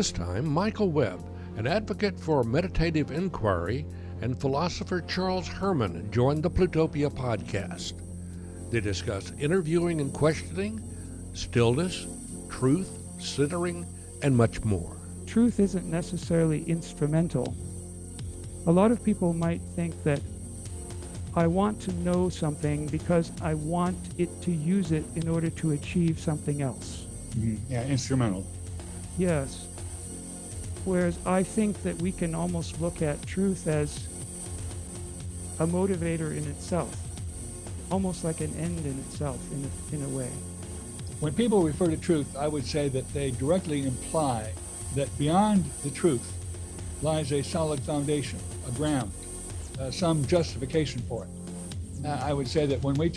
This time, Michael Webb, an advocate for meditative inquiry, and philosopher Charles Herrman joined the Plutopia podcast. They discuss interviewing and questioning, stillness, truth, centering, and much more. Truth isn't necessarily instrumental. A lot of people might think that I want to know something because I want it to use it in order to achieve something else. Yeah, instrumental. Yes. Whereas I think that we can almost look at truth as a motivator in itself, almost like an end in itself, in a way. When people refer to truth, I would say that they directly imply that beyond the truth lies a solid foundation, a ground, some justification for it. I would say that when we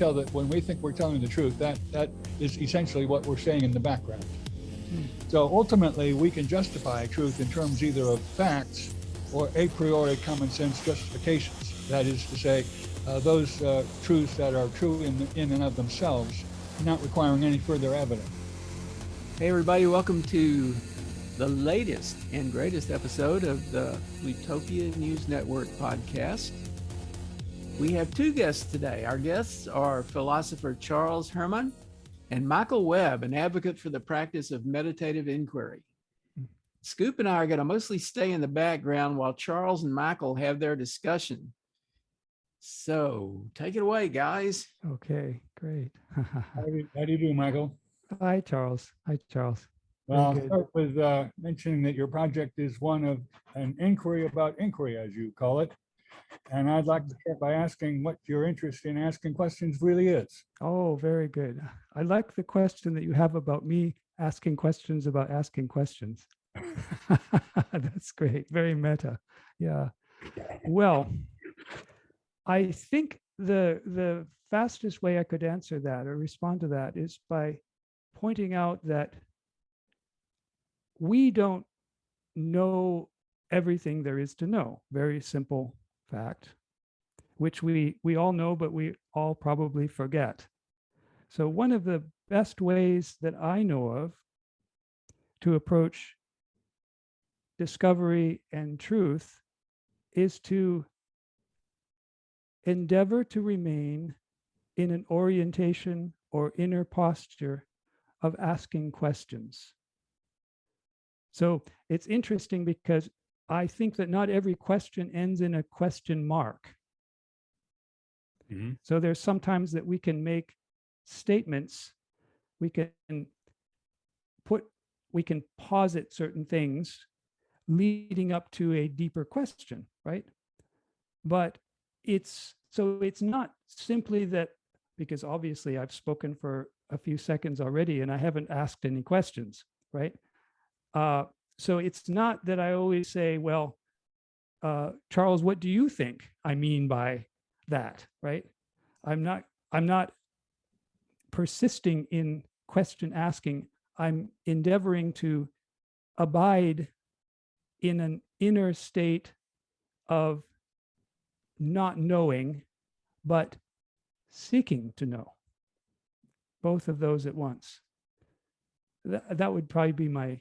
think we're telling the truth, that is essentially what we're saying in the background. So ultimately, we can justify truth in terms either of facts or a priori common sense justifications. That is to say, those truths that are true in and of themselves, not requiring any further evidence. Hey everybody, welcome to the latest and greatest episode of the Plutopia News Network podcast. We have two guests today. Our guests are Philosopher Charles Herrman and Michael Webb, an advocate for the practice of meditative inquiry. Scoop and I are going to mostly stay in the background while Charles and Michael have their discussion. So take it away, guys. Okay, great. How do you do, Michael? Hi, Charles. Hi, Charles. Well, I'll Very good. start with mentioning that your project is one of an inquiry about inquiry, as you call it. And I'd like to start by asking what your interest in asking questions really is. Oh, very good. I like the question that you have about me asking questions about asking questions. That's great. Very meta. Yeah. Well, I think the fastest way I could answer that or respond to that is by pointing out that we don't know everything there is to know. Very simple fact, which we all know, but we all probably forget. So one of the best ways that I know of to approach discovery and truth is to endeavor to remain in an orientation or inner posture of asking questions. So it's interesting because I think that not every question ends in a question mark. Mm-hmm. So there's sometimes that we can make statements, we can posit certain things leading up to a deeper question, right? But it's not simply that, because obviously I've spoken for a few seconds already and I haven't asked any questions, right? So it's not that I always say, well, Charles, what do you think I mean by that, right? I'm not persisting in question asking. I'm endeavoring to abide in an inner state of not knowing, but seeking to know. Both of those at once. That would probably be my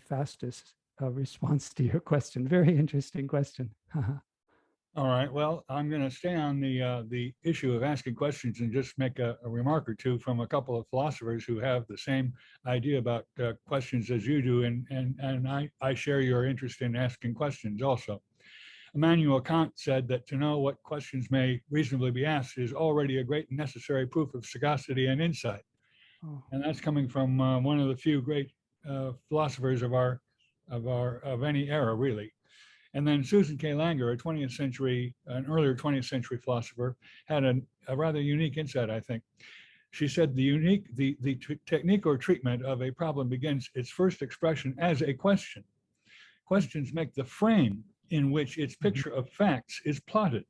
fastest response to your question. Very interesting question. All right. Well, I'm going to stay on the issue of asking questions and just make a remark or two from a couple of philosophers who have the same idea about questions as you do, and I share your interest in asking questions also. Immanuel Kant said that to know what questions may reasonably be asked is already a great and necessary proof of sagacity and insight. Oh. And that's coming from one of the few great philosophers of any era, really. And then Susan K. Langer, an earlier 20th century philosopher, had a rather unique insight, I think. She said the technique or treatment of a problem begins its first expression as a question. Questions make the frame in which its picture of facts is plotted.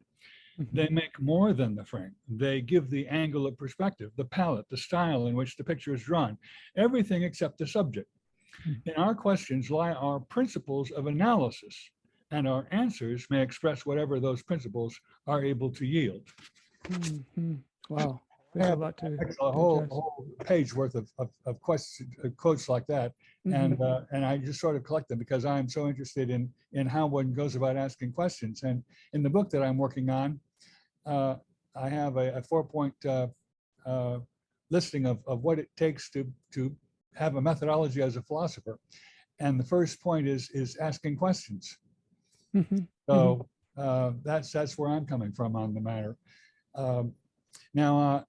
They make more than the frame. They give the angle of perspective, the palette, the style in which the picture is drawn, everything except the subject. In our questions lie our principles of analysis, and our answers may express whatever those principles are able to yield. Mm-hmm. Wow. there's a have lot to a whole, digest. whole page worth of questions, quotes like that. Mhm. And I just sort of collect them because I'm so interested in how one goes about asking questions. And in the book that I'm working on, I have a 4-point listing of what it takes to have a methodology as a philosopher. And the first point is asking questions. Mhm. So that's where I'm coming from on the matter. Now,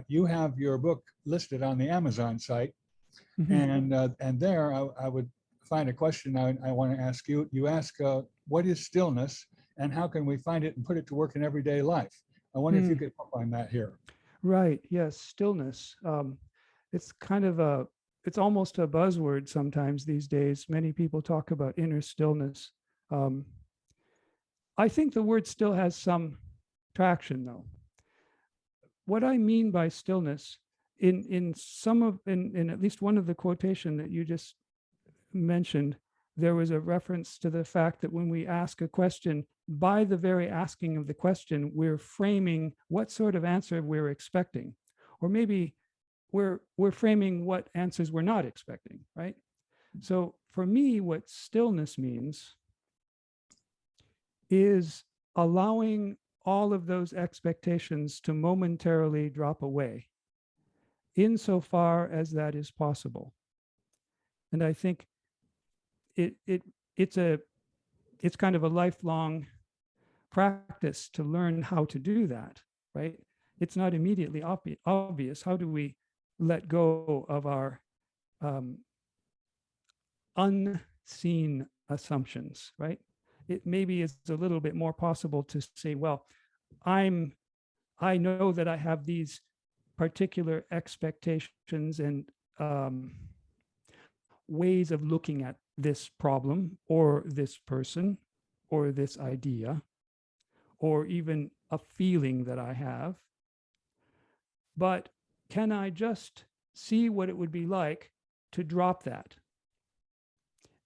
you have your book listed on the Amazon site, Mhm. and there I would find a question I want to ask you. You ask, what is stillness, and how can we find it and put it to work in everyday life? I wonder if you could find that here. Right. Yes. Stillness. It's kind of it's almost a buzzword sometimes these days. Many people talk about inner stillness. I think the word still has some traction, though. What I mean by stillness, in at least one of the quotation that you just mentioned, there was a reference to the fact that when we ask a question, by the very asking of the question, we're framing what sort of answer we're expecting, or maybe we're framing what answers we're not expecting, right? So for me, what stillness means is allowing all of those expectations to momentarily drop away, insofar as that is possible. And I think it's kind of a lifelong practice to learn how to do that, right? It's not immediately obvious. How do we let go of our unseen assumptions, right? It maybe is a little bit more possible to say, well, I know that I have these particular expectations and ways of looking at this problem or this person or this idea or even a feeling that I have. But can I just see what it would be like to drop that?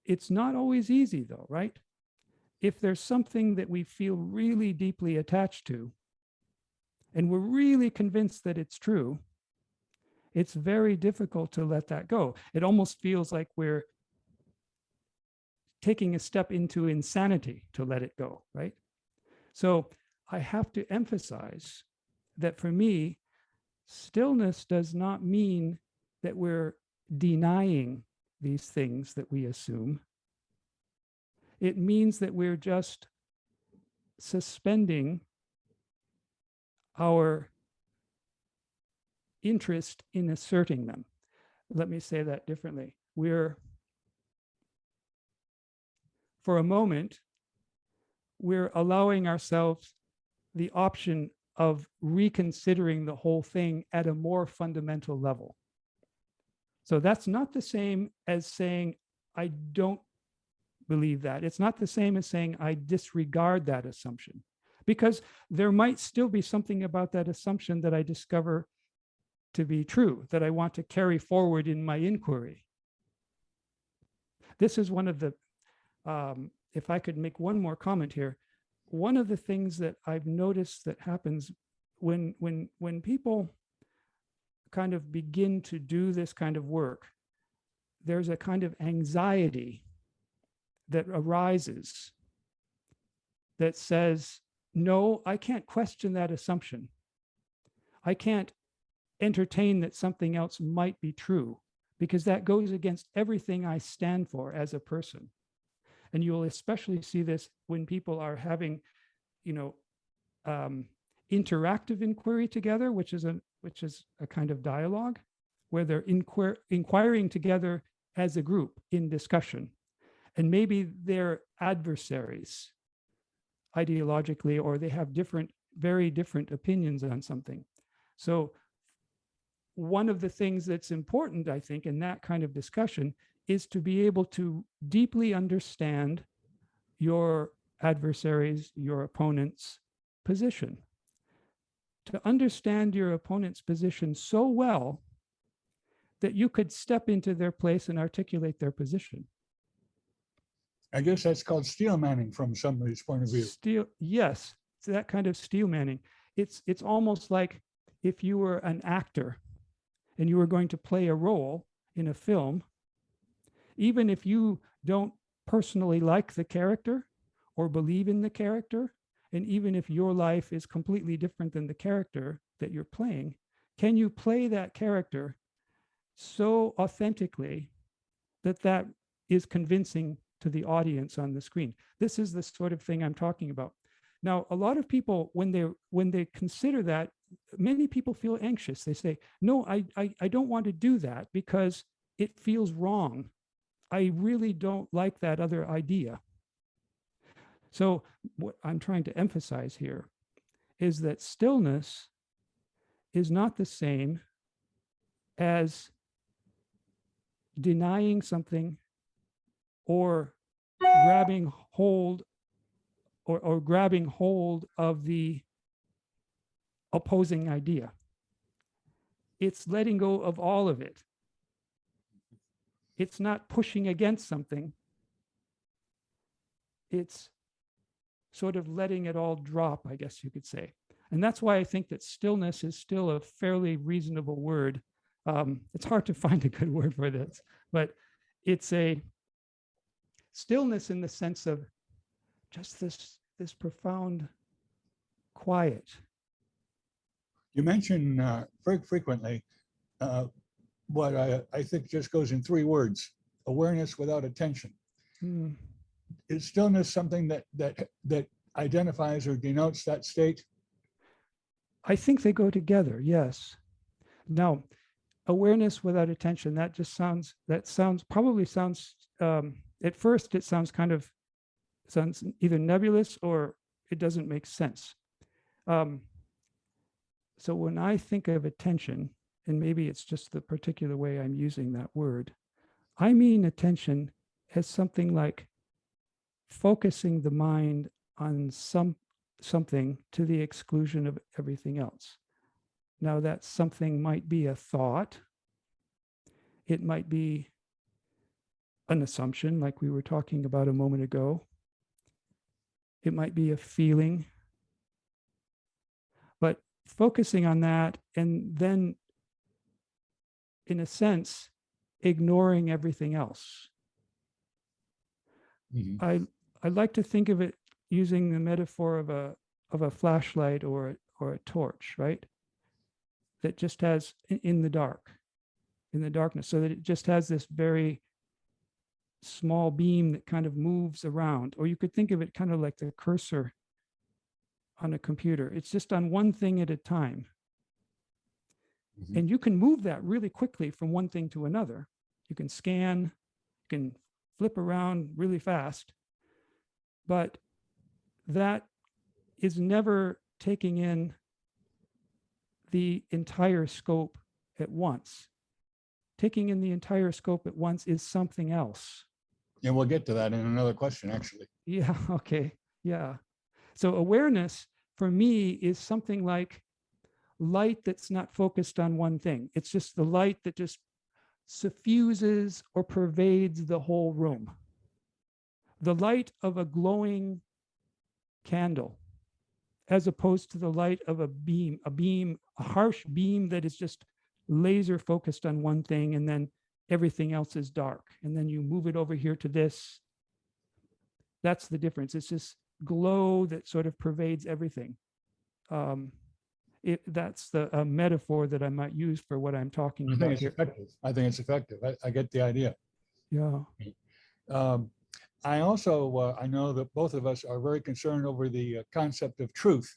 It's not always easy, though, right? If there's something that we feel really deeply attached to, and we're really convinced that it's true, it's very difficult to let that go. It almost feels like we're taking a step into insanity to let it go, right? So I have to emphasize that for me, stillness does not mean that we're denying these things that we assume. It means that we're just suspending our interest in asserting them. Let me say that differently. For a moment, we're allowing ourselves the option of reconsidering the whole thing at a more fundamental level. So that's not the same as saying, I don't believe that. It's not the same as saying, I disregard that assumption, because there might still be something about that assumption that I discover to be true, that I want to carry forward in my inquiry. This is one of the, if I could make one more comment here, one of the things that I've noticed that happens when people kind of begin to do this kind of work, there's a kind of anxiety that arises that says, no, I can't question that assumption. I can't entertain that something else might be true, because that goes against everything I stand for as a person. And you'll especially see this when people are having, interactive inquiry together, which is a kind of dialogue where they're inquiring together as a group in discussion. And maybe they're adversaries ideologically, or they have very different opinions on something. So one of the things that's important, I think, in that kind of discussion is to be able to deeply understand your adversaries, your opponent's position. To understand your opponent's position so well that you could step into their place and articulate their position. I guess that's called steel manning from somebody's point of view. Yes, it's that kind of steel manning. It's almost like if you were an actor and you were going to play a role in a film, even if you don't personally like the character or believe in the character, and even if your life is completely different than the character that you're playing, can you play that character so authentically that that is convincing to the audience on the screen? This is the sort of thing I'm talking about. Now, a lot of people, when they consider that, many people feel anxious. They say, no, I don't want to do that because it feels wrong. I really don't like that other idea. So what I'm trying to emphasize here is that stillness is not the same as denying something or grabbing hold or grabbing hold of the opposing idea. It's letting go of all of it. It's not pushing against something. It's sort of letting it all drop, I guess you could say. And that's why I think that stillness is still a fairly reasonable word. It's hard to find a good word for this, but it's a stillness in the sense of just this profound quiet. You mention very frequently what I think just goes in 3 words: awareness without attention. Is stillness something that identifies or denotes that state? I think they go together, yes. Now, awareness without attention, that probably sounds, at first it sounds sounds either nebulous or it doesn't make sense. So when I think of attention, and maybe it's just the particular way I'm using that word, I mean attention as something like focusing the mind on something to the exclusion of everything else. Now that something might be a thought, it might be an assumption like we were talking about a moment ago, it might be a feeling, but focusing on that and then, in a sense, ignoring everything else. Mm-hmm. I like to think of it using the metaphor of a flashlight or a torch, right? That just has in the darkness, so that it just has this very small beam that kind of moves around. Or you could think of it kind of like the cursor on a computer. It's just on one thing at a time. Mm-hmm. And you can move that really quickly from one thing to another. You can scan, you can flip around really fast, but that is never taking in the entire scope at once. Taking in the entire scope at once is something else. And we'll get to that in another question, actually. Yeah, okay, yeah. So awareness for me is something like light that's not focused on one thing. It's just the light that just suffuses or pervades the whole room. The light of a glowing candle, as opposed to the light of a harsh beam that is just laser focused on one thing, and then everything else is dark. And then you move it over here to this. That's the difference. It's this glow that sort of pervades everything. That's the metaphor that I might use for what I'm talking about here. I think it's effective. I get the idea. Yeah. I also, I know that both of us are very concerned over the concept of truth.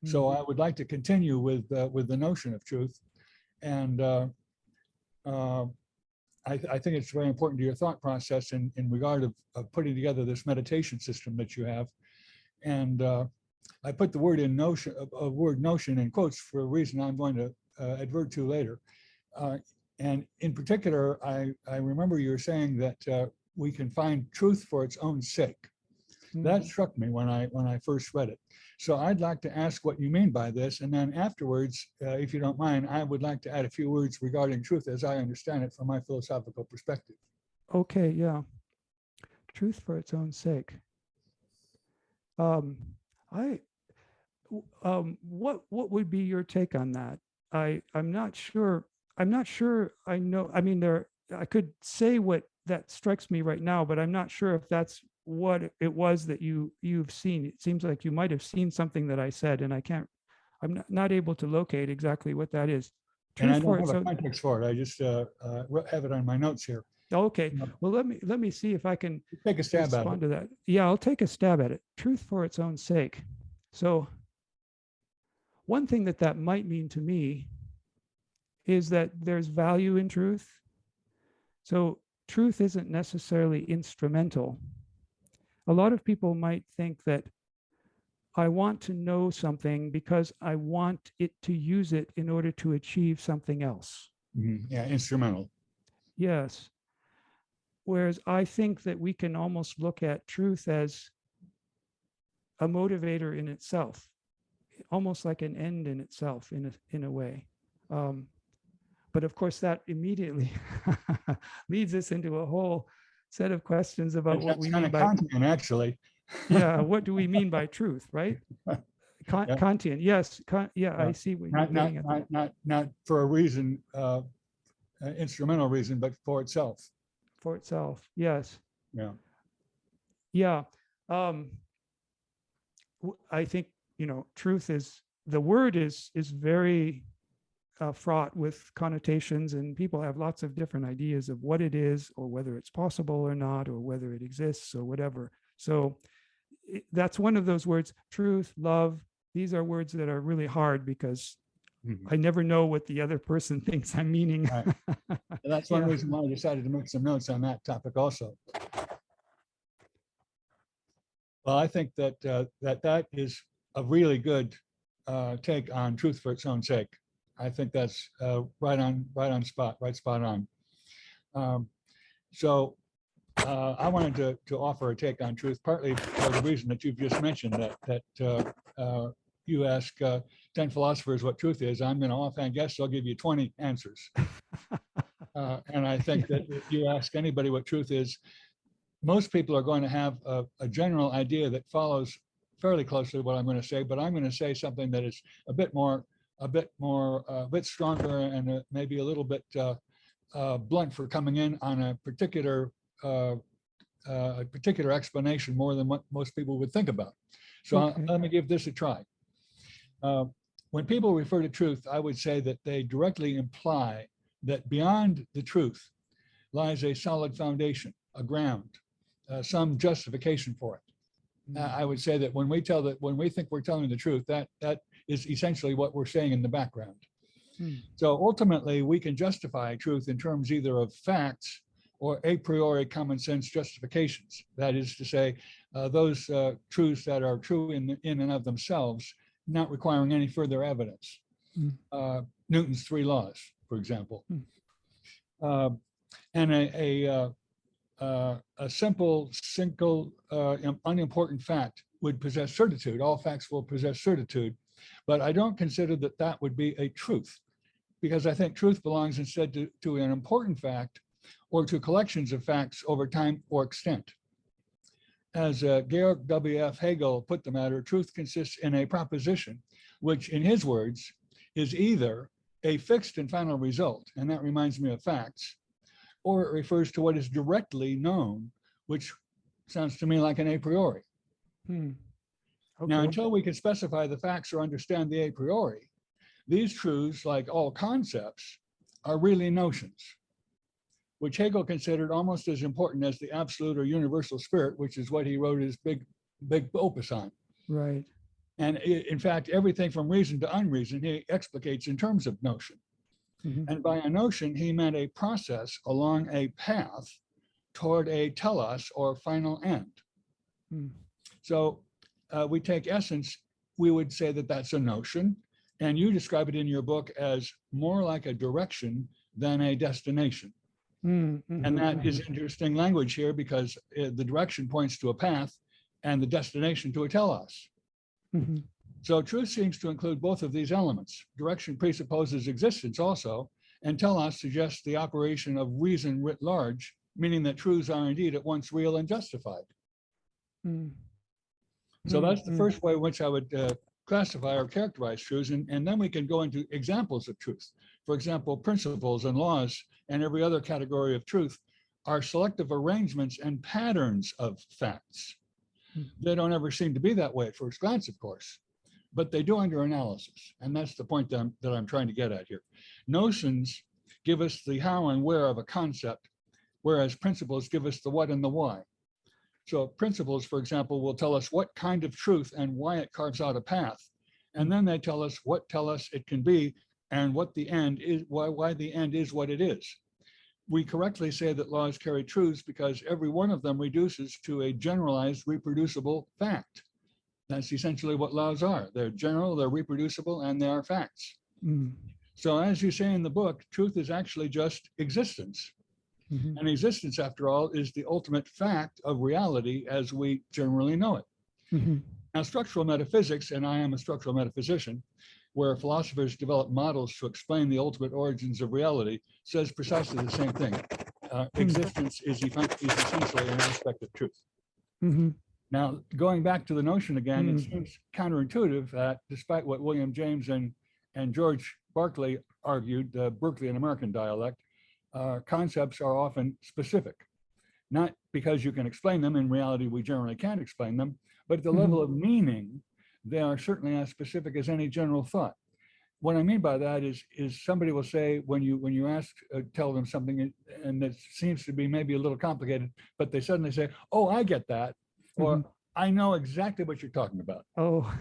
So I would like to continue with the notion of truth. And I think it's very important to your thought process in regard of putting together this meditation system that you have. And I put the word notion in quotes for a reason I'm going to advert to later. And in particular, I remember you were saying that we can find truth for its own sake. That struck me when I first read it. So I'd like to ask what you mean by this, and then afterwards, if you don't mind, I would like to add a few words regarding truth as I understand it from my philosophical perspective. Okay, yeah. Truth for its own sake. What would be your take on that? I'm not sure. I know. I mean, I could say what that strikes me right now, but I'm not sure if that's what it was that you've seen. It seems like you might have seen something that I said, and I'm not able to locate exactly what that is. And I Truth don't for have its a own. context for it. I just have it on my notes here. Okay. No. Well, let me see if I can Take a stab at respond it. to that. Yeah, I'll take a stab at it. Truth for its own sake. So one thing that might mean to me is that there's value in truth. So truth isn't necessarily instrumental. A lot of people might think that I want to know something because I want it to use it in order to achieve something else. Yeah, instrumental. Yes. Whereas I think that we can almost look at truth as a motivator in itself, almost like an end in itself, in a way. But of course, that immediately leads us into a whole set of questions about what we mean by Kantian, actually. Yeah, what do we mean by truth, right? Yeah. Kantian, yes, I see what you're getting at. Not for a reason, instrumental reason, but for itself. For itself, yes. Yeah. Yeah. I think, truth the word is very fraught with connotations, and people have lots of different ideas of what it is, or whether it's possible or not, or whether it exists or whatever. So that's one of those words, truth, love. These are words that are really hard because I never know what the other person thinks I'm meaning. Right. That's one reason why I decided to make some notes on that topic also. Well, I think that that is a really good take on truth for its own sake. I think that's right spot on. So I wanted to offer a take on truth, partly for the reason that you've just mentioned, that you ask 10 philosophers what truth is. I'm going to offhand guess they'll give you 20 answers. And I think that if you ask anybody what truth is, most people are going to have a general idea that follows fairly closely what I'm going to say, but I'm going to say something that is a bit stronger, and maybe a little bit blunt for coming in on a particular explanation more than what most people would think about. So Okay. let me give this a try. When people refer to truth, I would say that they directly imply that beyond the truth lies a solid foundation, a ground, some justification for it. I would say that when we think we're telling the truth, that is essentially what we're saying in the background. So ultimately, we can justify truth in terms either of facts or a priori common sense justifications. That is to say, those truths that are true in and of themselves, not requiring any further evidence. Newton's 3 laws, for example. And a simple, unimportant fact would possess certitude. All facts will possess certitude, but I don't consider that would be a truth, because I think truth belongs instead to an important fact or to collections of facts over time or extent. As Georg W.F. Hegel put the matter, truth consists in a proposition, which in his words is either a fixed and final result, and that reminds me of facts, or it refers to what is directly known, which sounds to me like an a priori. Okay. Now, until we can specify the facts or understand the a priori, these truths, like all concepts, are really notions, which Hegel considered almost as important as the absolute or universal spirit, which is what he wrote his big opus on. Right. And in fact, everything from reason to unreason, he explicates in terms of notion. And by a notion, he meant a process along a path toward a telos or final end. So we take essence, we would say that that's a notion, and you describe it in your book as more like a direction than a destination. And that is interesting language here, because the direction points to a path and the destination to a telos. So truth seems to include both of these elements. Direction presupposes existence also, and telos suggests the operation of reason writ large, meaning that truths are indeed at once real and justified. So that's the first way in which I would classify or characterize truths, and then we can go into examples of truth. For example, principles and laws and every other category of truth are selective arrangements and patterns of facts. They don't ever seem to be that way at first glance, of course, but they do under analysis. And that's the point that I'm trying to get at here. Notions give us the how and where of a concept, whereas principles give us the what and the why. So principles, for example, will tell us what kind of truth and why it carves out a path. And then they tell us it can be and what the end is, why the end is what it is. We correctly say that laws carry truths because every one of them reduces to a generalized reproducible fact. That's essentially what laws are. They're general, they're reproducible, and they are facts. So as you say in the book, truth is actually just existence. And existence, after all, is the ultimate fact of reality as we generally know it. Now, structural metaphysics, and I am a structural metaphysician, where philosophers develop models to explain the ultimate origins of reality, says precisely the same thing. Existence is essentially an aspect of truth. Now, going back to the notion again, it seems counterintuitive that despite what William James and George Berkeley argued, the Berkeleyan American dialect, concepts are often specific. Not because you can explain them, in reality we generally can't explain them, but at the level of meaning, they are certainly as specific as any general thought. What I mean by that is somebody will say when you ask, tell them something, and it seems to be maybe a little complicated, but they suddenly say, "Oh, I get that," or "I know exactly what you're talking about." Oh,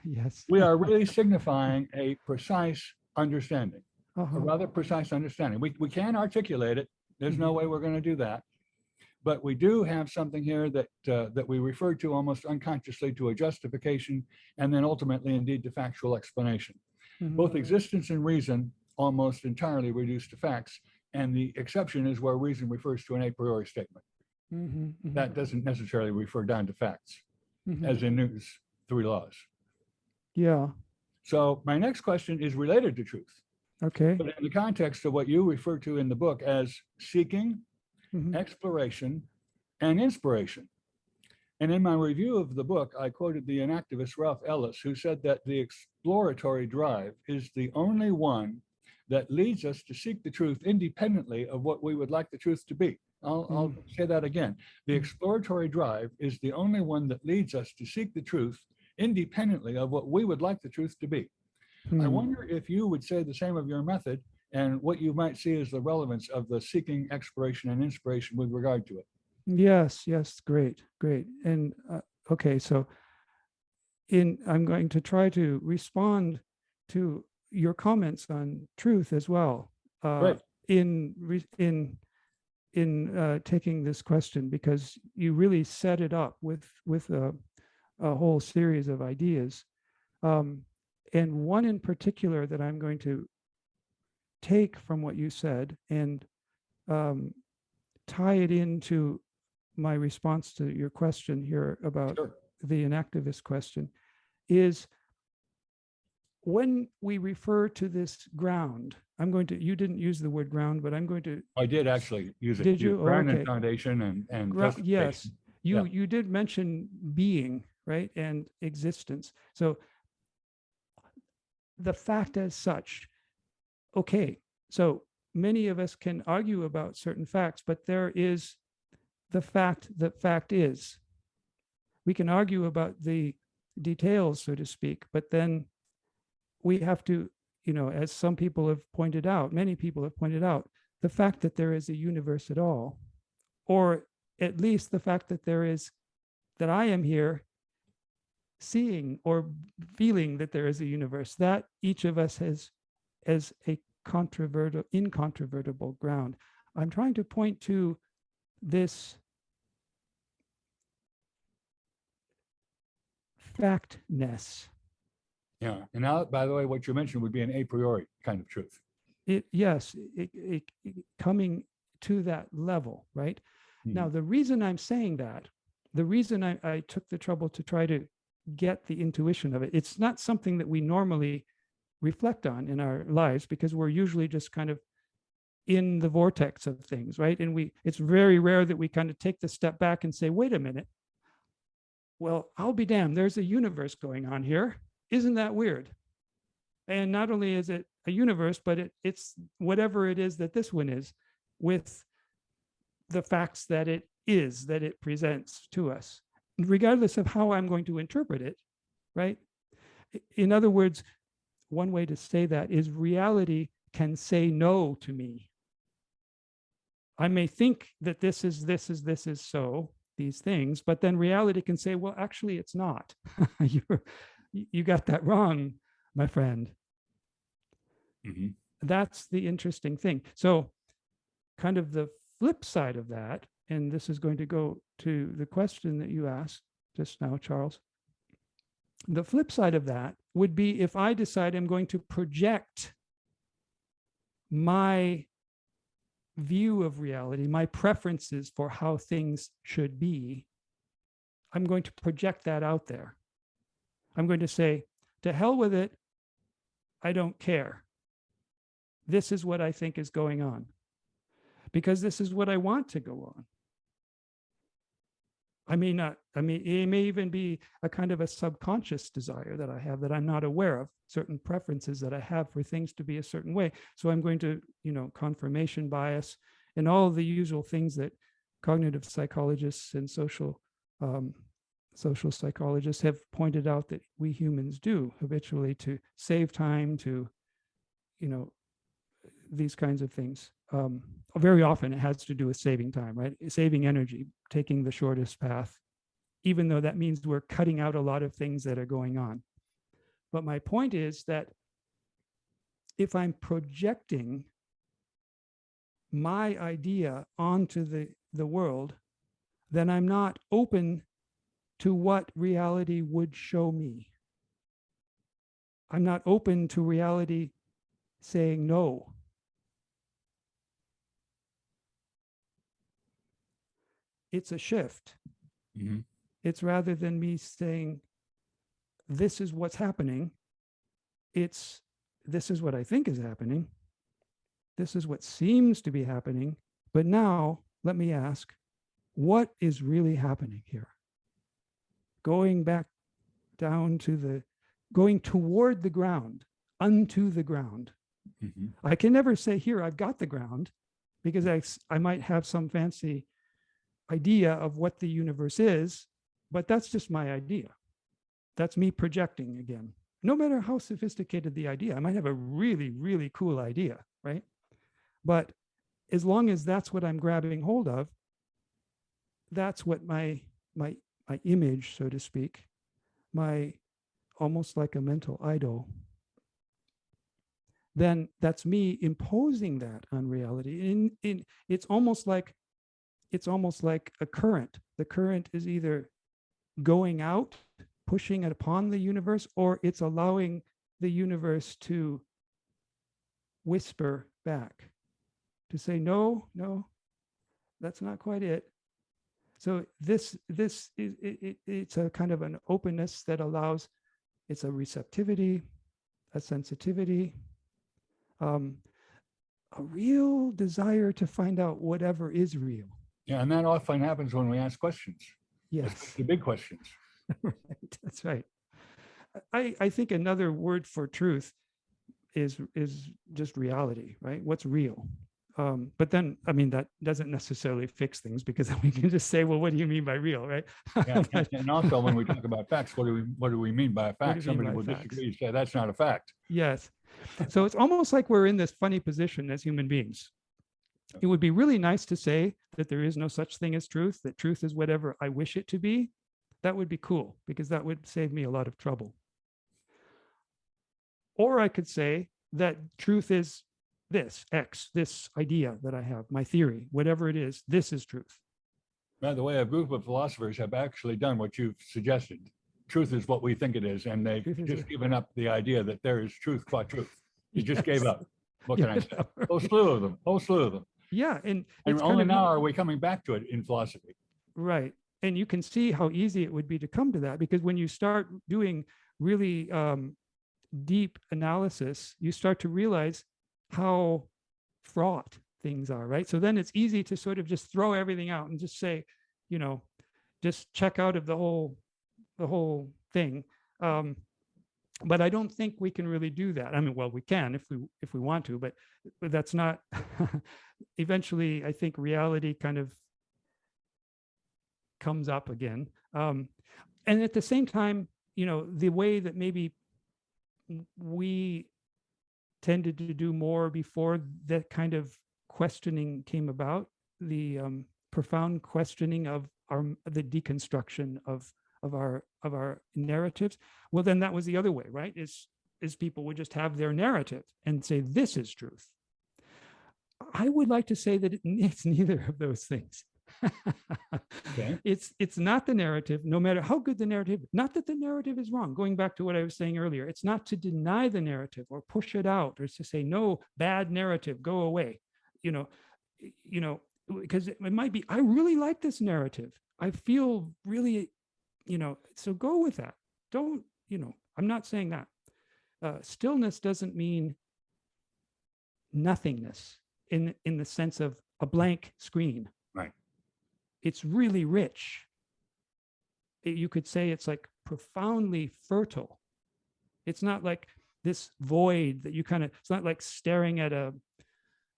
yes. We are really signifying a precise understanding, a rather precise understanding. We can articulate it. There's no way we're going to do that. But we do have something here that we refer to almost unconsciously to a justification, and then ultimately indeed to factual explanation. Both existence and reason almost entirely reduced to facts, and the exception is where reason refers to an a priori statement. That doesn't necessarily refer down to facts, as in Newton's three laws. Yeah. So my next question is related to truth. Okay. But in the context of what you refer to in the book as seeking, exploration, and inspiration. And in my review of the book, I quoted the inactivist Ralph Ellis, who said that the exploratory drive is the only one that leads us to seek the truth independently of what we would like the truth to be. I'll say that again. The exploratory drive is the only one that leads us to seek the truth independently of what we would like the truth to be. I wonder if you would say the same of your method and what you might see as the relevance of the seeking, exploration, and inspiration with regard to it. Yes, great. And okay, so I'm going to try to respond to your comments on truth as well. Right. In taking this question, because you really set it up with a whole series of ideas, and one in particular that I'm going to take from what you said and tie it into my response to your question here about the inactivist question is when we refer to this ground. You didn't use the word ground, but I'm going to. I did actually use it. Did you? Ground and foundation and yes. You did mention being, right, and existence. So the fact as such, okay, so many of us can argue about certain facts, but there is the fact that fact is. We can argue about the details, so to speak, but then we have to, as some people have pointed out, many people have pointed out, the fact that there is a universe at all, or at least the fact that I am here seeing or feeling that there is a universe, that each of us has as a incontrovertible ground. I'm trying to point to this factness. Yeah, and now, by the way, what you mentioned would be an a priori kind of truth. Yes, coming to that level, right? Now, the reason I'm saying that, the reason I took the trouble to try to get the intuition of it, it's not something that we normally reflect on in our lives because we're usually just kind of in the vortex of things, right? And it's very rare that we kind of take the step back and say, wait a minute, well, I'll be damned, there's a universe going on here. isn't that weird? And not only is it a universe, but it's whatever it is that this one is, with the facts that it is, that it presents to us, regardless of how I'm going to interpret it, right? In other words, one way to say that is reality can say no to me. I may think that this is so, these things, but then reality can say, well, actually, it's not. You got that wrong, my friend. Mm-hmm. That's the interesting thing. So kind of the flip side of that, and this is going to go to the question that you asked just now, Charles. The flip side of that would be if I decide I'm going to project my view of reality, my preferences for how things should be, I'm going to project that out there. I'm going to say, to hell with it, I don't care. This is what I think is going on, because this is what I want to go on. I may not, it may even be a kind of a subconscious desire that I have that I'm not aware of, certain preferences that I have for things to be a certain way. So I'm going to, confirmation bias and all of the usual things that cognitive psychologists and social psychologists have pointed out that we humans do habitually to save time, to, these kinds of things. Very often it has to do with saving time, right? Saving energy, taking the shortest path, even though that means we're cutting out a lot of things that are going on. But my point is that if I'm projecting my idea onto the world, then I'm not open to what reality would show me. I'm not open to reality saying no. It's a shift. Mm-hmm. It's rather than me saying, this is what's happening. It's, this is what I think is happening. This is what seems to be happening. But now let me ask, what is really happening here? Going back down to going toward the ground, unto the ground. Mm-hmm. I can never say, here, I've got the ground, because I might have some fancy idea of what the universe is, but that's just my idea. That's me projecting again. No matter how sophisticated the idea, I might have a really, really cool idea, right? But as long as that's what I'm grabbing hold of, that's what my image, so to speak, my almost like a mental idol, then that's me imposing that on reality. It's almost like a current. The current is either going out, pushing it upon the universe, or it's allowing the universe to whisper back, to say, no, that's not quite it. So this is it's a kind of an openness that allows, it's a receptivity, a sensitivity, a real desire to find out whatever is real. Yeah, and that often happens when we ask questions. Yes, The big questions. right. That's right. I think another word for truth is just reality, right? What's real? But then, that doesn't necessarily fix things, because then we can just say, well, what do you mean by real, right? Yeah, and also when we talk about facts, what do we mean by a fact? Somebody will disagree and say that's not a fact. Yes. So it's almost like we're in this funny position as human beings. It would be really nice to say that there is no such thing as truth, that truth is whatever I wish it to be. That would be cool, because that would save me a lot of trouble. Or I could say that truth is this X, this idea that I have, my theory, whatever it is, this is truth. By the way, a group of philosophers have actually done what you've suggested. Truth is what we think it is, and they've just given up the idea that there is truth qua truth. They just gave up. What can I say? Whole slew of them. Yeah, and only now are we coming back to it in philosophy. Right. And you can see how easy it would be to come to that, because when you start doing really deep analysis, you start to realize how fraught things are, right? So then it's easy to sort of just throw everything out and just say, just check out of the whole thing. But I don't think we can really do that. I mean, well, we can if we want to, but that's not. Eventually, I think reality kind of comes up again. And at the same time, the way that maybe we tended to do more before that kind of questioning came about, the profound questioning of the deconstruction of our narratives. Well, then that was the other way, right? Is people would just have their narrative and say, this is truth. I would like to say that it's neither of those things. Okay. It's not the narrative, no matter how good the narrative, not that the narrative is wrong. Going back to what I was saying earlier, it's not to deny the narrative or push it out or to say, no, bad narrative, go away. Because it might be, I really like this narrative. I feel really, so go with that. Don't, I'm not saying that. Stillness doesn't mean nothingness in the sense of a blank screen. Right. It's really rich. You could say it's like profoundly fertile. It's not like this void that you kind of, it's not like staring at a,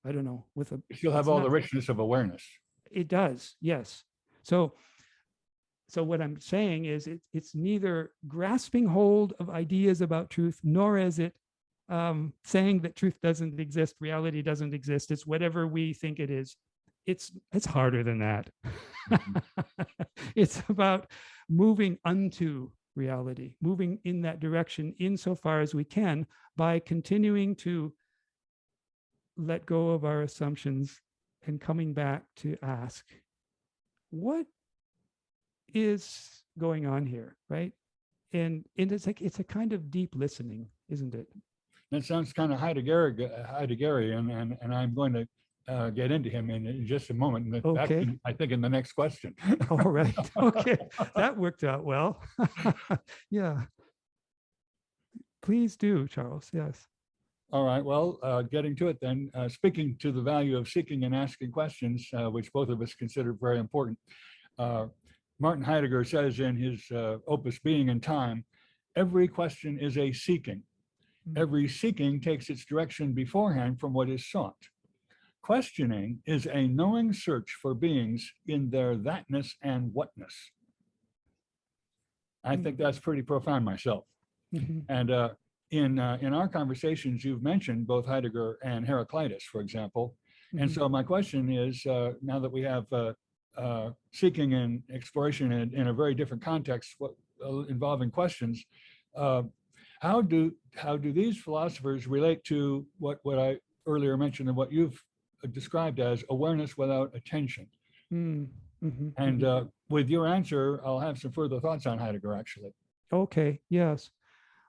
I don't know, with a. You'll have all the richness of awareness. It does, yes. So what I'm saying is it's neither grasping hold of ideas about truth, nor is it saying that truth doesn't exist, reality doesn't exist. It's whatever we think it is. It's harder than that. It's about moving unto reality, moving in that direction insofar as we can by continuing to let go of our assumptions and coming back to ask, what is going on here, right? And it's like, it's a kind of deep listening, isn't it? That sounds kind of Heideggerian, and I'm going to get into him in just a moment. In fact, Okay. I think in the next question. All right. Okay. That worked out well. Yeah. Please do, Charles. Yes. All right. Well, getting to it then, speaking to the value of seeking and asking questions, which both of us consider very important. Martin Heidegger says in his opus Being and Time, every question is a seeking. Every seeking takes its direction beforehand from what is sought. Questioning is a knowing search for beings in their thatness and whatness. I think that's pretty profound myself. And in our conversations, you've mentioned both Heidegger and Heraclitus, for example. And so my question is, now that we have seeking and exploration in a very different context, involving questions, how do these philosophers relate to what I earlier mentioned and what you've described as awareness without attention? And with your answer, I'll have some further thoughts on Heidegger, actually. Okay, yes.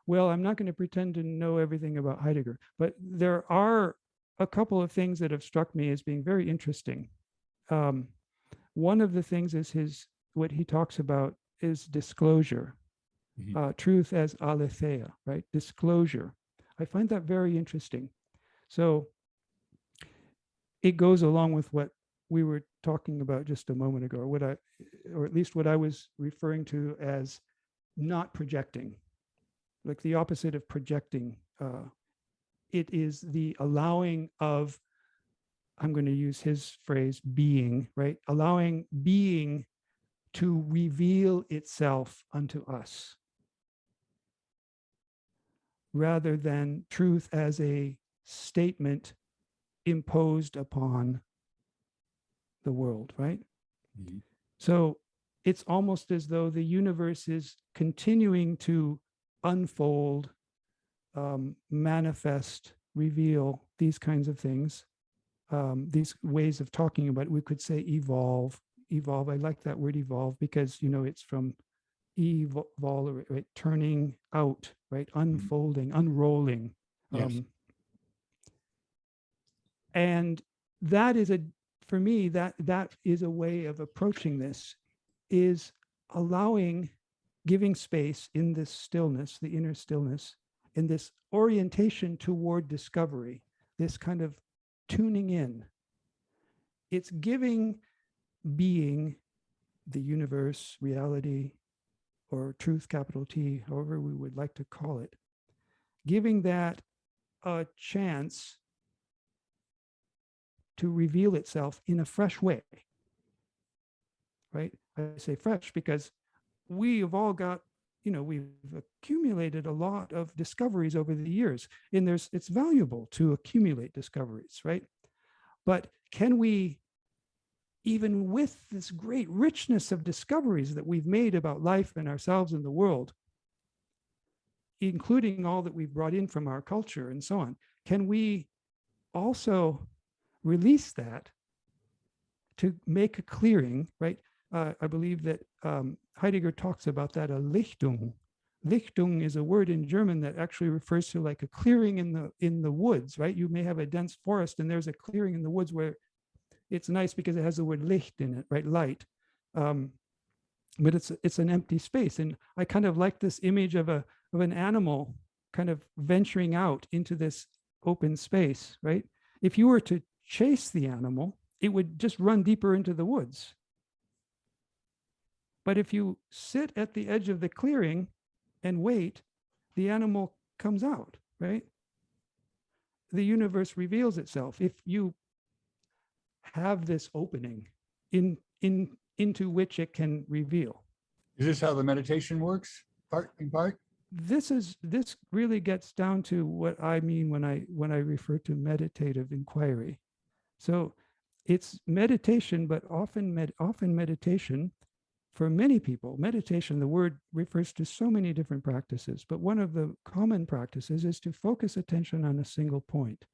Well, I'm not going to pretend to know everything about Heidegger, but there are a couple of things that have struck me as being very interesting. One of the things is what he talks about is disclosure, truth as aletheia, right? Disclosure. I find that very interesting. So it goes along with what we were talking about just a moment ago, or at least what I was referring to as not projecting, like the opposite of projecting. It is the allowing of, I'm going to use his phrase, being, right? Allowing being to reveal itself unto us, rather than truth as a statement imposed upon the world, right? So it's almost as though the universe is continuing to unfold, manifest, reveal these kinds of things, these ways of talking about it. We could say evolve. I like that word evolve because, it's from evolve, right? Turning out, right? Unfolding, unrolling. Yes. And that is for me, that is a way of approaching this, is giving space in this stillness, the inner stillness, in this orientation toward discovery, this kind of tuning in. It's giving being, the universe, reality, or truth, capital T, however we would like to call it, giving that a chance to reveal itself in a fresh way, right? I say fresh because we have all got, we've accumulated a lot of discoveries over the years, and it's valuable to accumulate discoveries, right? But can we, even with this great richness of discoveries that we've made about life and ourselves and the world, including all that we've brought in from our culture and so on, can we also release that to make a clearing, right? I believe that Heidegger talks about that, a Lichtung. Lichtung is a word in German that actually refers to like a clearing in the woods, right? You may have a dense forest and there's a clearing in the woods where it's nice because it has the word Licht in it, right? Light. But it's an empty space. And I kind of like this image of an animal kind of venturing out into this open space, right? If you were to chase the animal, it would just run deeper into the woods. But if you sit at the edge of the clearing and wait, the animal comes out, right? The universe reveals itself. If you have this opening into which it can reveal. Is this how the meditation works, in part? This really gets down to what I mean when I refer to meditative inquiry. So it's meditation, but often meditation, for many people, meditation, the word refers to so many different practices, but one of the common practices is to focus attention on a single point.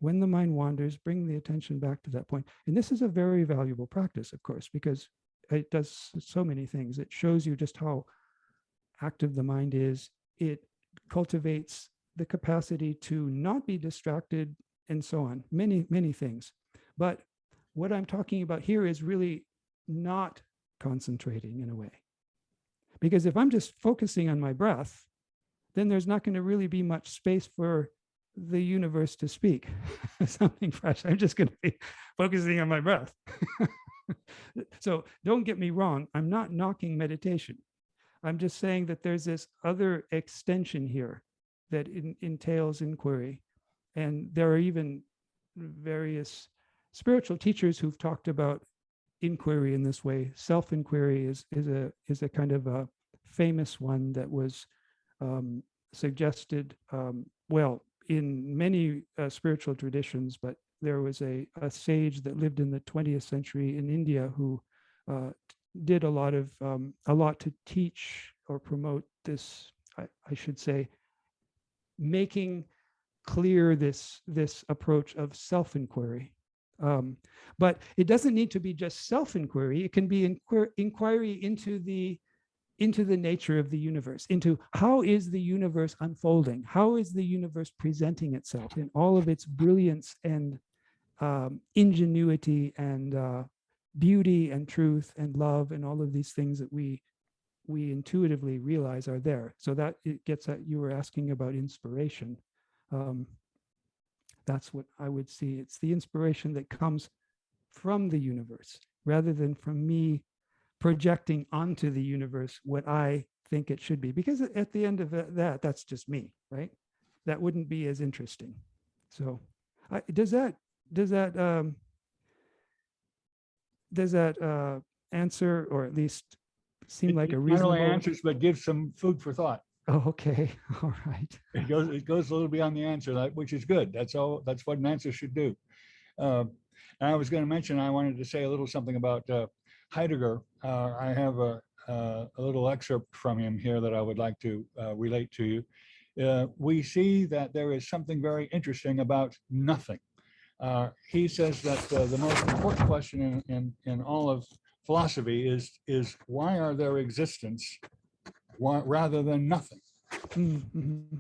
When the mind wanders, bring the attention back to that point. And this is a very valuable practice, of course, because it does so many things. It shows you just how active the mind is. It cultivates the capacity to not be distracted and so on, many, many things. But what I'm talking about here is really not concentrating in a way. Because if I'm just focusing on my breath, then there's not going to really be much space for the universe to speak something fresh. I'm just going to be focusing on my breath. So don't get me wrong. I'm not knocking meditation. I'm just saying that there's this other extension here that entails inquiry. And there are even various spiritual teachers who've talked about inquiry in this way. Self-inquiry is a kind of a famous one that was suggested, well, in many spiritual traditions, but there was a sage that lived in the 20th century in India who did a lot to teach or promote this, I should say, making clear this approach of self-inquiry. But it doesn't need to be just self-inquiry. It can be inquiry into the nature of the universe, into how is the universe unfolding? How is the universe presenting itself in all of its brilliance and ingenuity and beauty and truth and love and all of these things that we intuitively realize are there. So that it gets at, you were asking about inspiration. That's what I would see. It's the inspiration that comes from the universe rather than from me projecting onto the universe what I think it should be. Because at the end of that's just me, right? That wouldn't be as interesting. So does that answer, or at least seem like a reasonable? Not only answers, but gives some food for thought. Oh, okay. All right. It goes a little beyond the answer, which is good. That's what an answer should do. And I was going to mention, I wanted to say a little something about Heidegger. I have a little excerpt from him here that I would like to relate to you. We see that there is something very interesting about nothing. He says that the most important question in all of philosophy is why are there existence rather than nothing? Mm-hmm.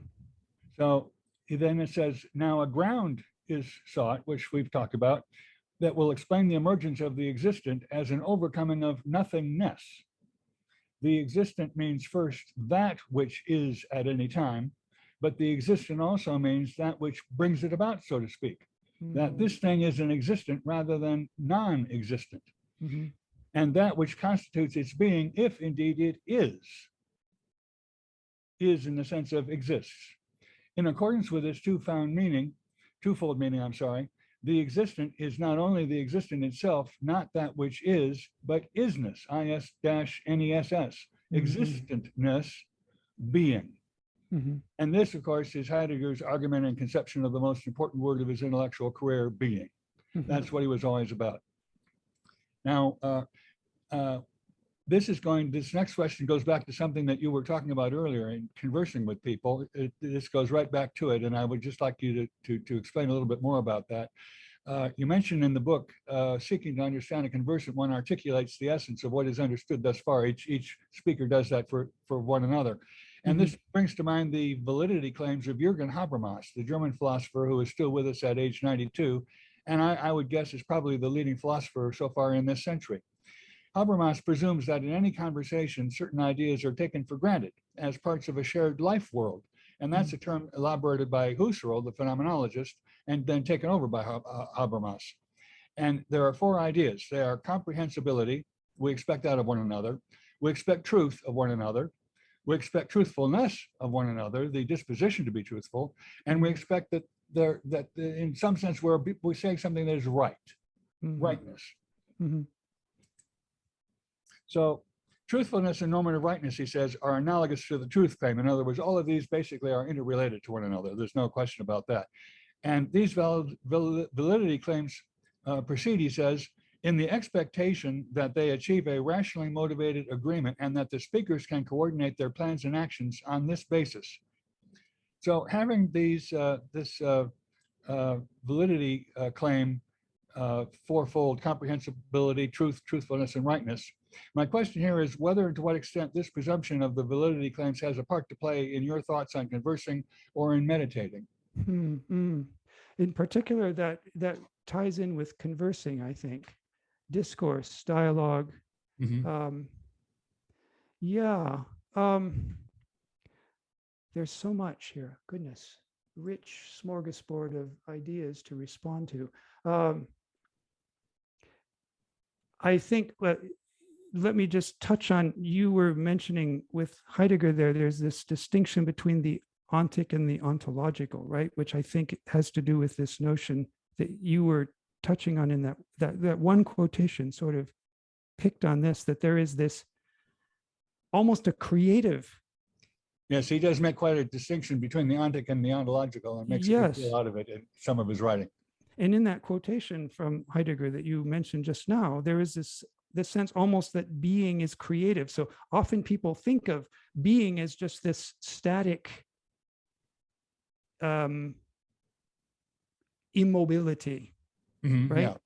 So then it says, now a ground is sought, which we've talked about, that will explain the emergence of the existent as an overcoming of nothingness. The existent means first that which is at any time, but the existent also means that which brings it about, so to speak. Mm-hmm. That this thing is an existent rather than non-existent. Mm-hmm. And that which constitutes its being, if indeed it is in the sense of exists, In accordance with this twofold meaning, the existent is not only the existent itself, not that which is, but isnness, is-ness, existentness, being. And this, of course, is Heidegger's argument and conception of the most important word of his intellectual career, being. That's what he was always about. Now, this next question goes back to something that you were talking about earlier in conversing with people. This goes right back to it, and I would just like you to explain a little bit more about that. You mentioned in the book, seeking to understand a conversant, one articulates the essence of what is understood thus far. Each speaker does that for one another. And this brings to mind the validity claims of Jürgen Habermas, the German philosopher who is still with us at age 92, and I would guess is probably the leading philosopher so far in this century. Habermas presumes that in any conversation, certain ideas are taken for granted as parts of a shared life world. And that's a term elaborated by Husserl, the phenomenologist, and then taken over by Habermas. And there are four ideas. They are comprehensibility. We expect that of one another. We expect truth of one another. We expect truthfulness of one another, the disposition to be truthful. And we expect that in some sense we're saying something that is right, rightness. So truthfulness and normative rightness, he says, are analogous to the truth claim. In other words, all of these basically are interrelated to one another. There's no question about that. And these validity claims proceed, he says, in the expectation that they achieve a rationally motivated agreement and that the speakers can coordinate their plans and actions on this basis. So having this validity claim, fourfold: comprehensibility, truth, truthfulness, and rightness. My question here is whether and to what extent this presumption of the validity claims has a part to play in your thoughts on conversing or in meditating. In particular, that ties in with conversing, I think. Discourse, dialogue. There's so much here. Goodness, rich smorgasbord of ideas to respond to. I think, let me just touch on, you were mentioning with Heidegger there's this distinction between the ontic and the ontological, right? Which I think has to do with this notion that you were touching on in that one quotation sort of picked on this, that there is this almost a creative. Yes, he does make quite a distinction between the ontic and the ontological, and makes a big deal out of it in some of his writing. And in that quotation from Heidegger that you mentioned just now, there is this sense almost that being is creative. So often people think of being as just this static immobility, right?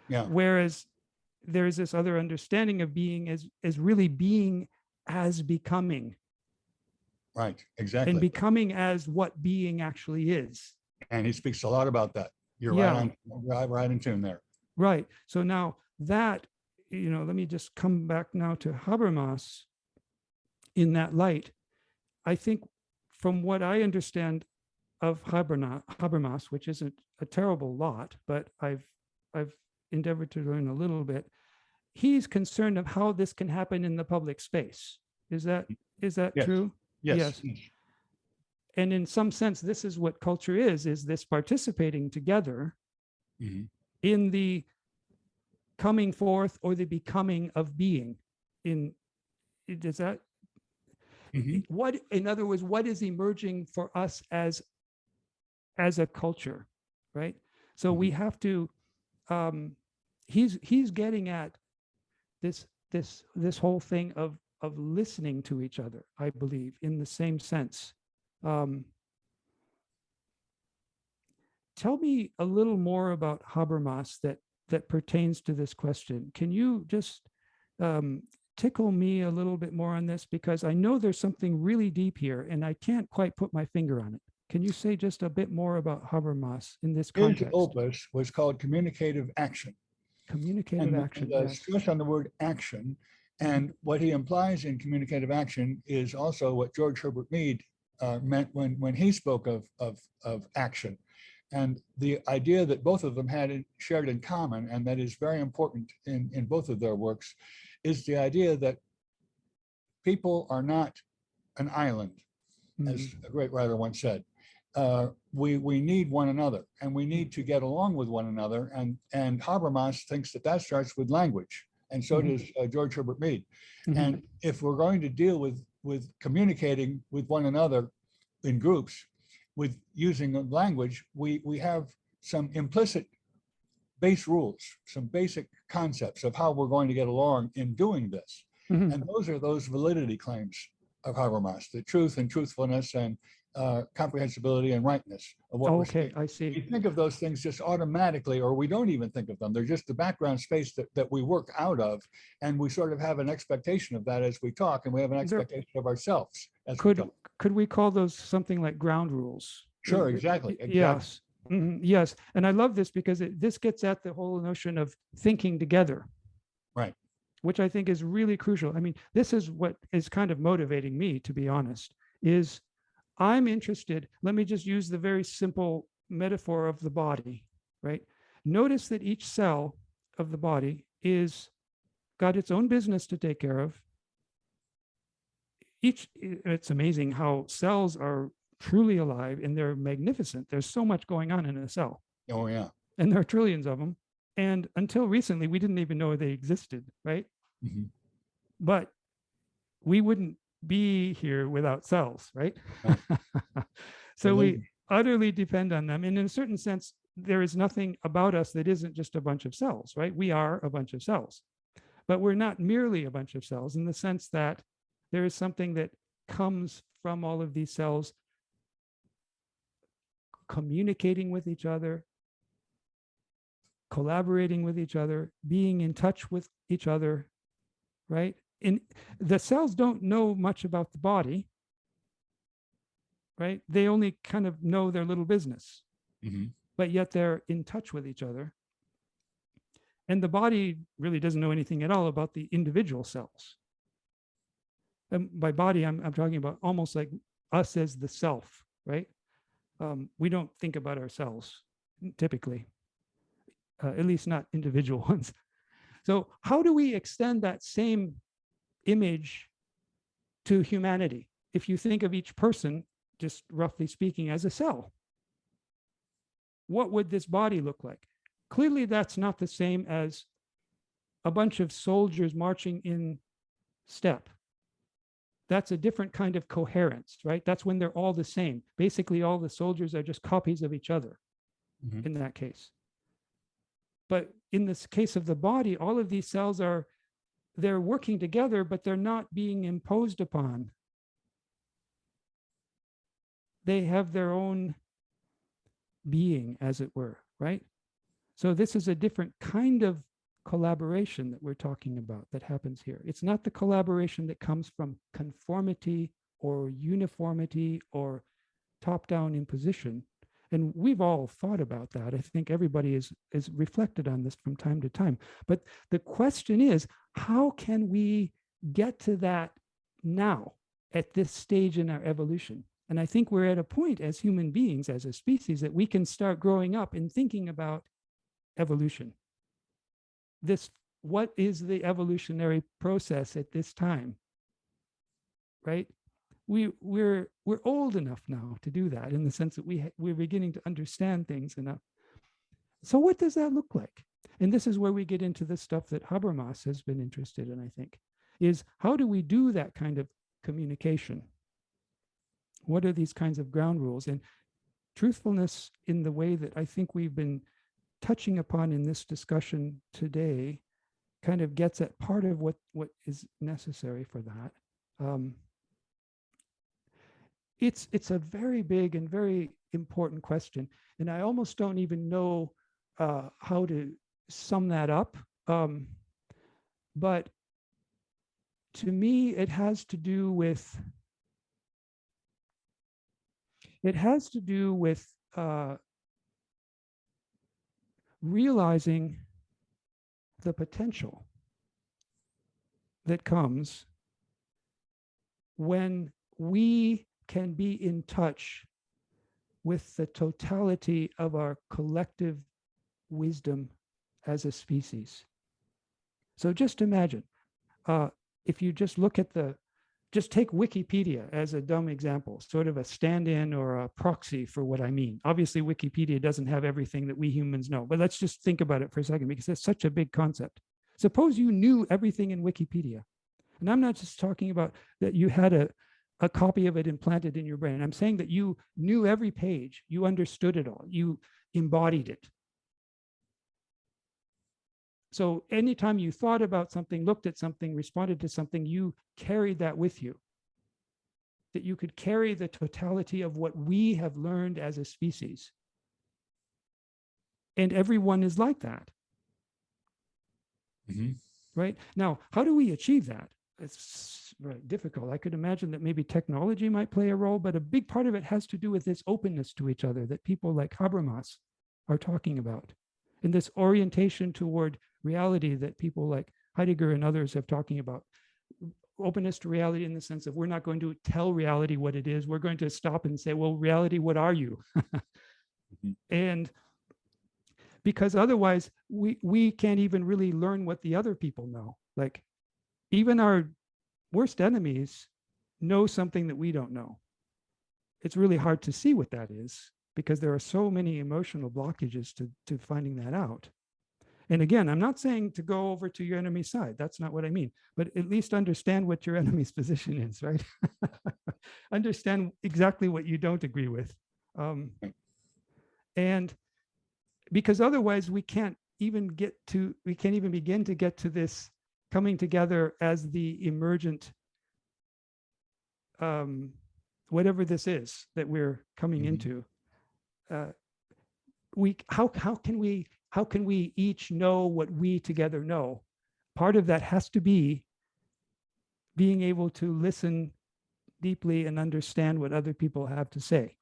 Yeah. Whereas there's this other understanding of being as really being as becoming. Right, exactly. And becoming as what being actually is. And he speaks a lot about that. You're right in tune there. Right. So now that, let me just come back now to Habermas in that light. I think from what I understand of Habermas, which isn't a terrible lot, but I've endeavored to learn a little bit, he's concerned of how this can happen in the public space. Is that true? Yes. And in some sense, this is what culture is this participating together in the coming forth or the becoming of being. Does that, what, in other words, what is emerging for us as a culture, right? So we have to, he's getting at this whole thing of listening to each other, I believe, in the same sense. Tell me a little more about Habermas that pertains to this question. Can you just tickle me a little bit more on this? Because I know there's something really deep here and I can't quite put my finger on it. Can you say just a bit more about Habermas in this context? His opus was called Communicative Action. Communicative action. And the stress on the word action, and what he implies in communicative action is also what George Herbert Mead meant when he spoke of action. And the idea that both of them had shared in common, and that is very important in both of their works, is the idea that people are not an island, as a great writer once said. we need one another, and we need to get along with one another. And Habermas thinks that starts with language, and so does George Herbert Mead. And if we're going to deal with communicating with one another in groups, with using language, we have some implicit base rules, some basic concepts of how we're going to get along in doing this. And those are those validity claims of Habermas, the truth and truthfulness and comprehensibility and rightness of what we're saying. I see. We think of those things just automatically, or we don't even think of them. They're just the background space that we work out of, and we sort of have an expectation of that as we talk, and we have an expectation of ourselves as we talk. Could we call those something like ground rules? Sure, exactly. Yes. Yes. And I love this because this gets at the whole notion of thinking together. Right. Which I think is really crucial. I mean, this is what is kind of motivating me, to be honest, is I'm interested. Let me just use the very simple metaphor of the body, right? Notice that each cell of the body is got its own business to take care of. It's amazing how cells are truly alive and they're magnificent. There's so much going on in a cell. Oh, yeah. And there are trillions of them. And until recently, we didn't even know they existed, right? But we wouldn't be here without cells, right? So we utterly depend on them. And in a certain sense, there is nothing about us that isn't just a bunch of cells, right? We are a bunch of cells. But we're not merely a bunch of cells in the sense that there is something that comes from all of these cells communicating with each other, collaborating with each other, being in touch with each other, right? And the cells don't know much about the body, right? They only kind of know their little business, but yet they're in touch with each other. And the body really doesn't know anything at all about the individual cells. And by body, I'm talking about almost like us as the self, right? We don't think about ourselves typically, at least not individual ones. So how do we extend that same image to humanity? If you think of each person, just roughly speaking, as a cell, what would this body look like? Clearly, that's not the same as a bunch of soldiers marching in step. That's a different kind of coherence, right? That's when they're all the same. Basically, all the soldiers are just copies of each other in that case. But in this case of the body, all of these cells they're working together, but they're not being imposed upon. They have their own being, as it were, right? So this is a different kind of collaboration that we're talking about that happens here. It's not the collaboration that comes from conformity or uniformity or top-down imposition. And we've all thought about that. I think everybody is reflected on this from time to time. But the question is, how can we get to that now at this stage in our evolution? And I think we're at a point as human beings, as a species, that we can start growing up and thinking about evolution. What is the evolutionary process at this time, right? We're old enough now to do that, in the sense that we're beginning to understand things enough. So what does that look like? And this is where we get into the stuff that Habermas has been interested in, I think, is how do we do that kind of communication? What are these kinds of ground rules? And truthfulness, in the way that I think we've been touching upon in this discussion today, kind of gets at part of what is necessary for that. It's a very big and very important question, and I almost don't even know how to sum that up. But to me, it has to do with realizing the potential that comes when we can be in touch with the totality of our collective wisdom as a species. So just imagine, if you just look at the just take Wikipedia as a dumb example, sort of a stand-in or a proxy for what I mean. Obviously, Wikipedia doesn't have everything that we humans know, but let's just think about it for a second because it's such a big concept. Suppose you knew everything in Wikipedia. And I'm not just talking about that you had a copy of it implanted in your brain. I'm saying that you knew every page, you understood it all, you embodied it. So anytime you thought about something, looked at something, responded to something, you carried that with you. That you could carry the totality of what we have learned as a species. And everyone is like that. Mm-hmm. Right? Now, how do we achieve that? It's very difficult. I could imagine that maybe technology might play a role, but a big part of it has to do with this openness to each other that people like Habermas are talking about. And this orientation toward reality that people like Heidegger and others have talking about. Openness to reality in the sense of we're not going to tell reality what it is. We're going to stop and say, well, reality, what are you? Mm-hmm. And because otherwise we can't even really learn what the other people know. Like even our worst enemies know something that we don't know. It's really hard to see what that is because there are so many emotional blockages to finding that out. And again, I'm not saying to go over to your enemy's side. That's not what I mean. But at least understand what your enemy's position is, right? Understand exactly what you don't agree with. And because otherwise we can't even begin to get to this coming together as the emergent, whatever this is that we're coming into. How can we each know what we together know? Part of that has to be being able to listen deeply and understand what other people have to say,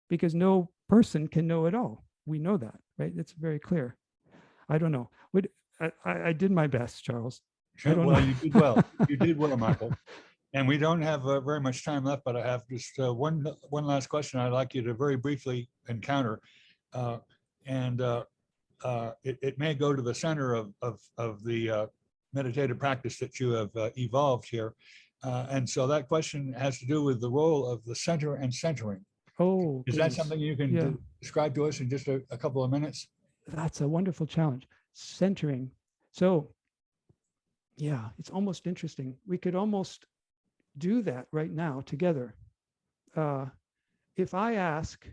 because no person can know it all. We know that, right? It's very clear. I don't know. I did my best, Charles. I don't know. You did well. You did well, Michael. And we don't have very much time left, but I have just one last question I'd like you to very briefly encounter. It may go to the center of the meditative practice that you have evolved here. And so that question has to do with the role of the center and centering. Oh, is that something you can describe to us in just a couple of minutes? That's a wonderful challenge. Centering. So, yeah, it's almost interesting. We could almost do that right now together. If I ask,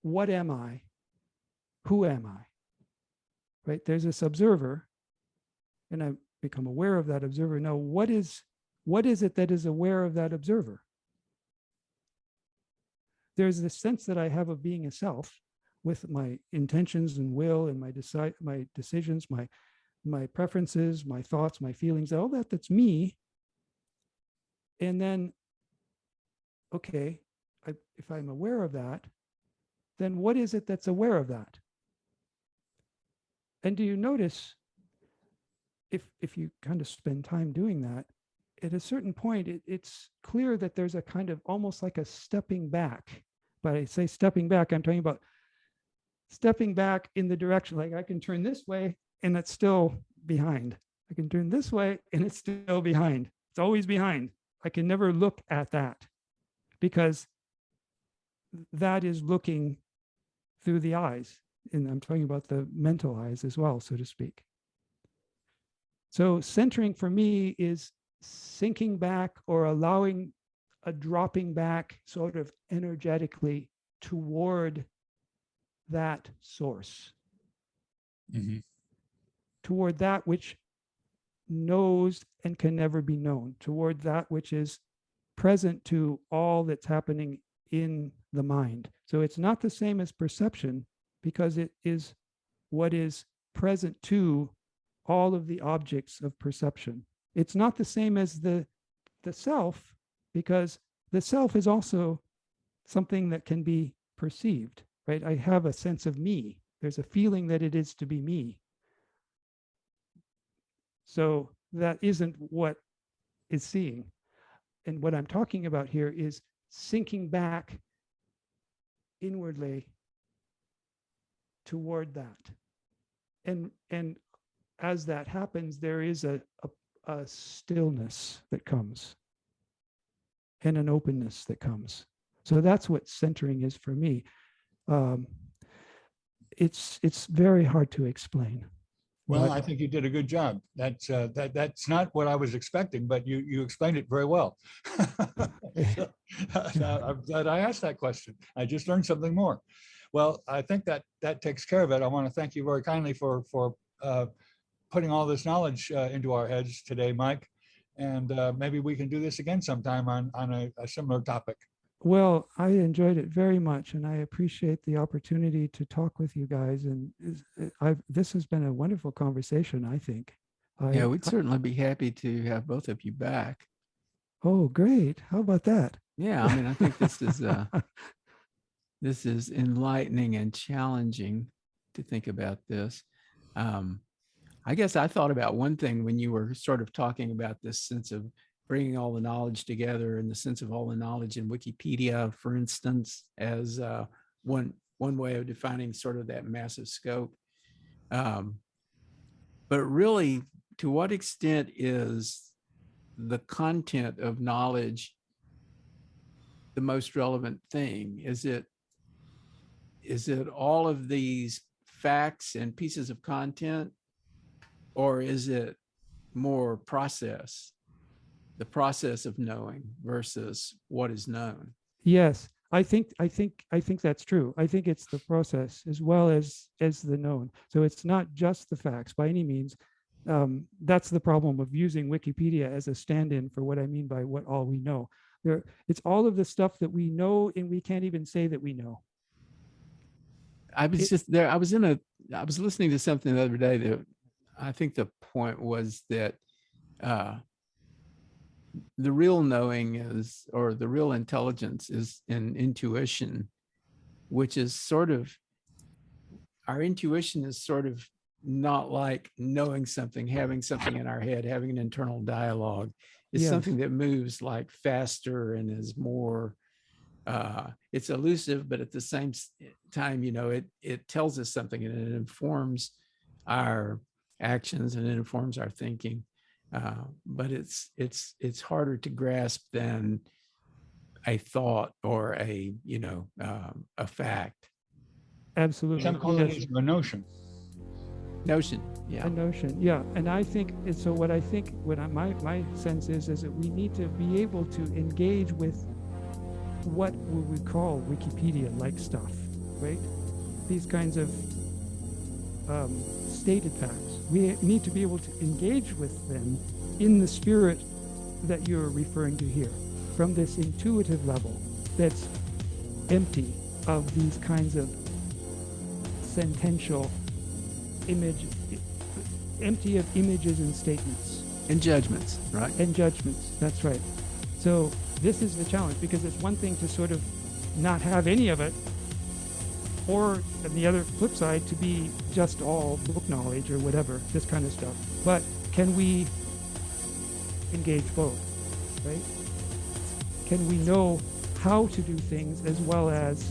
what am I? Who am I? Right? There's this observer, and I become aware of that observer. Now, what is it that is aware of that observer? There's this sense that I have of being a self with my intentions and will and my decisions, my preferences, my thoughts, my feelings, all that's me. And then, okay, if I'm aware of that, then what is it that's aware of that? And do you notice, if you kind of spend time doing that, at a certain point, it's clear that there's a kind of almost like a stepping back. But I say stepping back, I'm talking about stepping back in the direction, like I can turn this way and it's still behind. I can turn this way and it's still behind. It's always behind. I can never look at that because that is looking through the eyes. And I'm talking about the mental eyes as well, so to speak. So centering for me is sinking back or allowing a dropping back sort of energetically toward that source, toward that which knows and can never be known, toward that which is present to all that's happening in the mind. So it's not the same as perception because it is what is present to all of the objects of perception. It's not the same as the self because the self is also something that can be perceived, right? I have a sense of me. There's a feeling that it is to be me. So that isn't what is seeing. And what I'm talking about here is sinking back inwardly toward that. And as that happens, there is a a stillness that comes and an openness that comes. So that's what centering is for me. It's very hard to explain. Well, I think you did a good job. That's not what I was expecting, but you explained it very well. I'm glad I asked that question. I just learned something more. Well, I think that takes care of it. I want to thank you very kindly for putting all this knowledge into our heads today, Mike. And maybe we can do this again sometime on a similar topic. Well, I enjoyed it very much, and I appreciate the opportunity to talk with you guys. And this has been a wonderful conversation, I think. Yeah, we'd certainly be happy to have both of you back. Oh, great. How about that? Yeah, I mean, I think this is enlightening and challenging to think about this. I guess I thought about one thing when you were sort of talking about this sense of bringing all the knowledge together, and the sense of all the knowledge in Wikipedia, for instance, as one way of defining sort of that massive scope. But really, to what extent is the content of knowledge the most relevant thing? Is it all of these facts and pieces of content, or is it more process? The process of knowing versus what is known. Yes, I think that's true. I think it's the process as well as the known. So it's not just the facts by any means. That's the problem of using Wikipedia as a stand-in for what I mean by what all we know. It's all of the stuff that we know and we can't even say that we know. I was just there. I was listening to something the other day that I think the point was that the real knowing is, or the real intelligence is in intuition, which is sort of, our intuition is sort of not like knowing something, having something in our head, having an internal dialogue. It's something that moves like faster and is more, it's elusive, but at the same time, it tells us something, and it informs our actions and it informs our thinking. But it's harder to grasp than a thought or a fact. Absolutely. Some call it a notion. Yeah. A notion, yeah. And I think so. My sense is that we need to be able to engage with what we would call Wikipedia-like stuff, right? These kinds of stated facts. We need to be able to engage with them in the spirit that you're referring to here, from this intuitive level that's empty of these kinds of sentential empty of images and statements. And judgments, right? And judgments, that's right. So this is the challenge, because it's one thing to sort of not have any of it, or on the other flip side, to be just all book knowledge or whatever, this kind of stuff. But can we engage both, right? Can we know how to do things as well as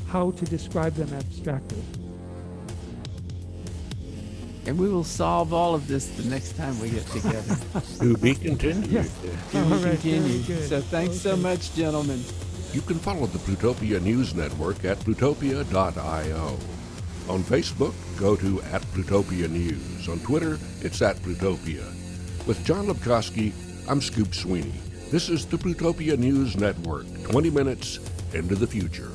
how to describe them abstractly? And we will solve all of this the next time we get together. To be continued. Yes. To be continued. So thanks so much, gentlemen. You can follow the Plutopia News Network at plutopia.io. On Facebook, go to @Plutopia News. On Twitter, it's @Plutopia. With John Lubkowski, I'm Scoop Sweeney. This is the Plutopia News Network, 20 minutes into the future.